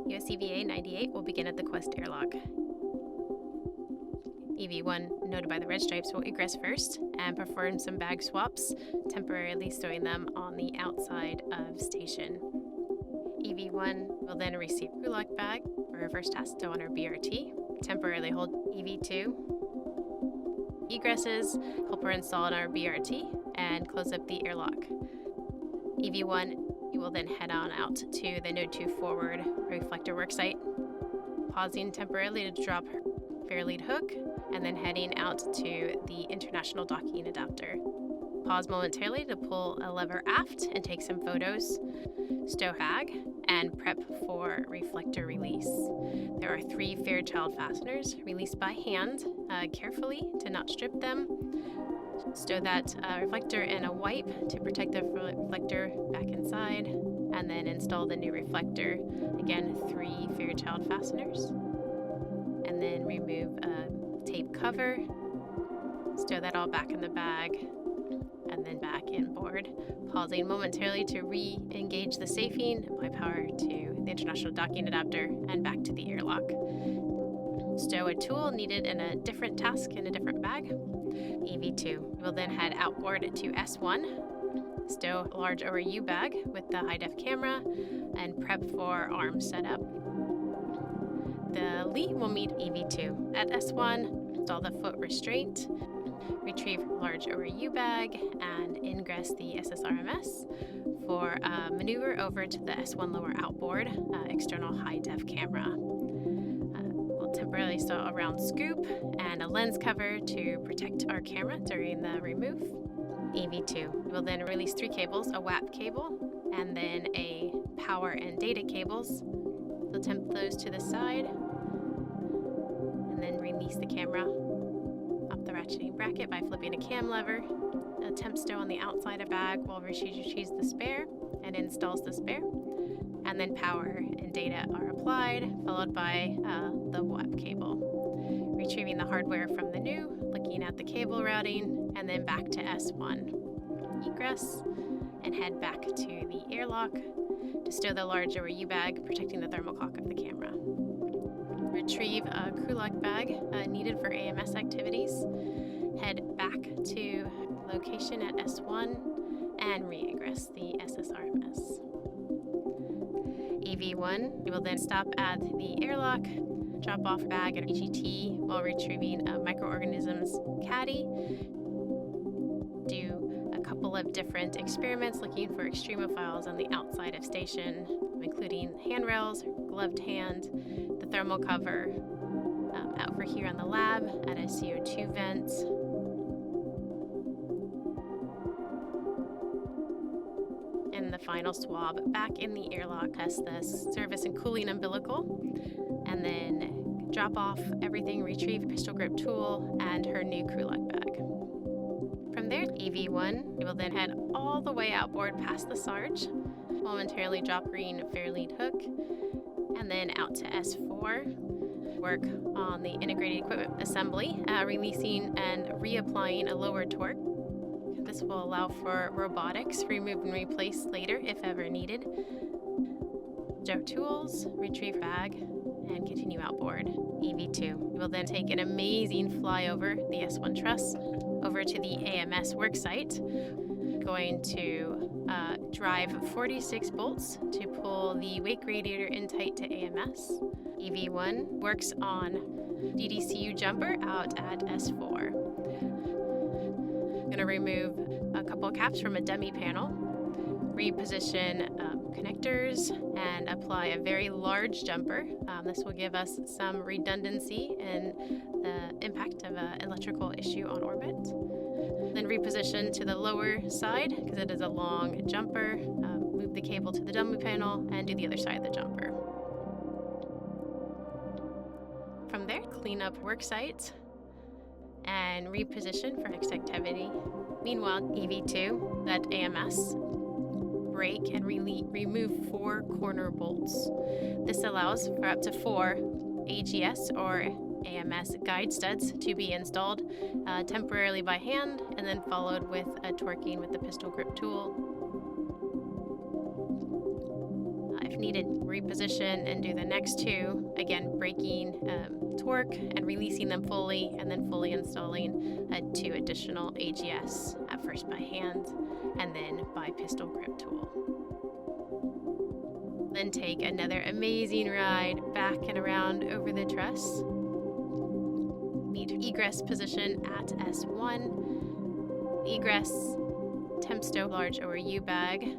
USEVA 98 will begin at the Quest airlock. EV1, noted by the red stripes, will egress first and perform some bag swaps, temporarily stowing them on the outside of station. EV1 will then receive crew lock bag for her first task, stow on her BRT, temporarily hold EV2, egresses, help her install on our BRT, and close up the airlock. EV1, you will then head on out to the Node 2 forward reflector worksite, pausing temporarily to drop her fare lead hook, and then heading out to the international docking adapter. Pause momentarily to pull a lever aft and take some photos, stow bag, and prep for reflector release. There are 3 Fairchild fasteners released by hand, carefully to not strip them. Stow that reflector in a wipe to protect the reflector back inside, and then install the new reflector. Again, 3 Fairchild fasteners. And then remove a tape cover, stow that all back in the bag, and then back inboard. Pausing momentarily to re-engage the safing, apply power to the international docking adapter, and back to the airlock. Stow a tool needed in a different task in a different bag. EV2 will then head outboard to S1, stow a large ORU bag with the high-def camera, and prep for arm setup. The Lee will meet EV2 at S1, install the foot restraint, retrieve large ORU bag, and ingress the SSRMS for a maneuver over to the S1 lower outboard external high-def camera. We'll temporarily stow a round scoop and a lens cover to protect our camera during the remove. EV2 will then release 3 cables, a WAP cable, and then a power and data cables. We'll temp those to the side, and then release the camera up the ratcheting bracket by flipping a cam lever. A temp stow on the outside of bag while retrieves the spare and installs the spare. And then power and data are applied, followed by the WAP cable. Retrieving the hardware from the new, looking at the cable routing, and then back to S1. Egress, and head back to the airlock to stow the large ORU bag, protecting the thermoclock of the camera. Retrieve a crew lock bag needed for AMS activities. Head back to location at S1 and re-egress the SSRMS. EV1, you will then stop at the airlock, drop off bag and EGT while retrieving a microorganisms caddy. Do a couple of different experiments looking for extremophiles on the outside of station, including handrails, gloved hand, the thermal cover, out for here on the lab at a CO2 vent. And the final swab back in the airlock, test the service and cooling umbilical, and then drop off everything, retrieve pistol grip tool and her new crew lock bag. From there, EV1 will then head all the way outboard past the Sarge, momentarily drop green fare lead hook, and then out to S4. Work on the integrated equipment assembly, releasing and reapplying a lower torque. This will allow for robotics, remove and replace later if ever needed. Stow tools, retrieve bag, and continue outboard. EV2. You will then take an amazing flyover the S1 truss over to the AMS worksite. Going to drive 46 bolts to pull the wake radiator in tight to AMS. EV1 works on DDCU jumper out at S4. Going to remove a couple caps from a dummy panel, reposition connectors, and apply a very large jumper. This will give us some redundancy in the impact of an electrical issue on orbit. Then reposition to the lower side because it is a long jumper. Move the cable to the dummy panel and do the other side of the jumper. From there, clean up worksite and reposition for next activity. Meanwhile, EV2 at AMS, break and remove 4 corner bolts. This allows for up to 4 AGS or AMS guide studs to be installed temporarily by hand and then followed with a torquing with the pistol grip tool. If needed, reposition and do the next two, again breaking torque and releasing them fully, and then fully installing 2 additional AGS, at first by hand and then by pistol grip tool. Then take another amazing ride back and around over the truss. Meet egress position at S1. Egress, temp stow large over U-bag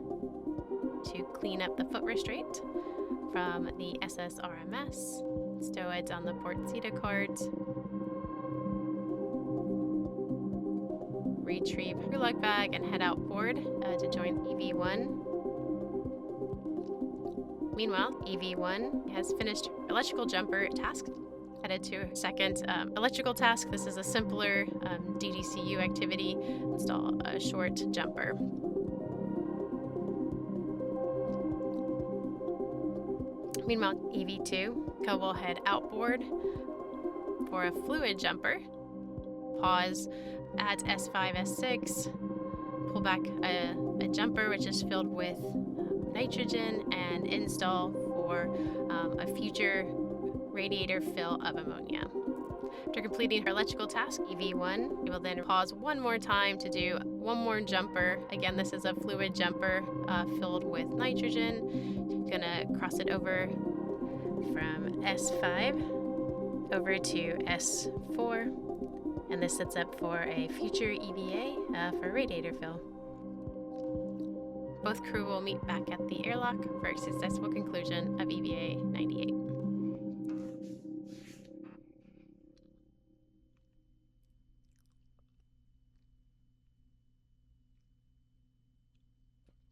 to clean up the foot restraint from the SSRMS. Stow it on the port CETA cart. Retrieve your lug bag and head outboard to join EV1. Meanwhile, EV1 has finished electrical jumper task. Headed to a second electrical task. This is a simpler DDCU activity. Install a short jumper. Meanwhile, EV2 will head outboard for a fluid jumper. Pause at S5, S6. Pull back a jumper which is filled with nitrogen and install for a future radiator fill of ammonia. After completing her electrical task, EV1, you will then pause one more time to do one more jumper. Again, this is a fluid jumper filled with nitrogen. You're gonna cross it over from S5 over to S4, and this sets up for a future EVA for radiator fill. Both crew will meet back at the airlock for a successful conclusion of EVA 98.